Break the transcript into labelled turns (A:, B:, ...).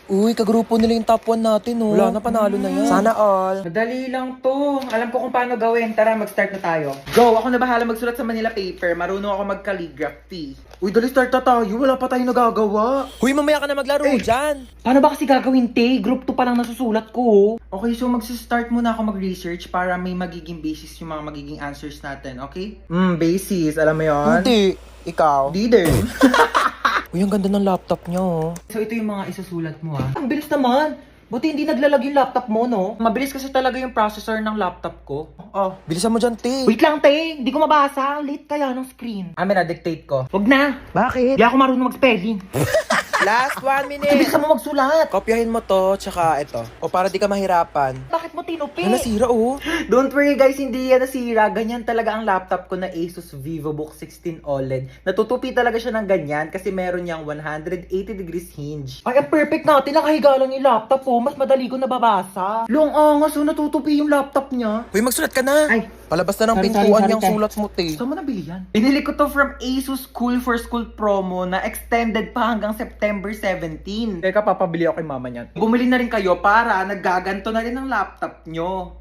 A: Uy, kagrupo nila yung top 1 natin, oh. Wala na, panalo na yan. Sana all.
B: Madali lang to. Alam ko kung paano gawin. Tara, mag-start na tayo. Go! Ako na bahala magsulat sa Manila paper. Marunong ako mag-calligraphy. Uy, dali start na tayo. Wala pa tayong nagagawa.
A: Huy, mamaya ka na maglaro dyan.
B: Paano ba kasi gagawin, te? Group 2 pa lang nasusulat ko. Okay, so mag-start muna ako mag-research para may magiging basis yung mga magiging answers natin, okay? Basis. Alam mo yon?
A: Hindi. Ikaw.
B: Leader.
A: Uy, ang ganda ng laptop niya, oh.
B: So ito yung mga isusulat mo, ha? Ang bilis naman. Buti hindi naglalag yung laptop mo, no? Mabilis kasi talaga yung processor ng laptop ko. Oh.
A: Bilisan mo dyan, te.
B: Wait lang, te. Hindi ko mabasa. Late kaya ng screen. Na-dictate ko. Wag na.
A: Bakit?
B: Hindi ako marunong mag-spelling.
A: Last 1 minute.
B: Bilisan mo magsulat.
A: Kopyahin mo to, tsaka ito. O para di ka mahirapan.
B: Bakit mo tinupi?
A: Ano, nasira, oh.
B: Don't worry guys, hindi yan nasira. Ganyan talaga ang laptop ko na Asus VivoBook 16 OLED. Natutupi talaga siya ng ganyan kasi meron niyang 180 degrees hinge. Ay, ang perfect natin. Nakahiga lang yung laptop ko. Mas madali ko nababasa. Long angas, natutupi yung laptop niya.
A: Uy, magsulat ka na.
B: Ay,
A: Palabas na ng
B: sorry,
A: pintuan
B: sorry,
A: yung
B: te.
A: sulat mo, te.
B: saan mo nabili yan? Binili ko to from Asus Cool for School promo na extended pa hanggang September 17. Teka, papabili ako kay mama niyan. Bumili na rin kayo para naggaganto na rin ang laptop nyo.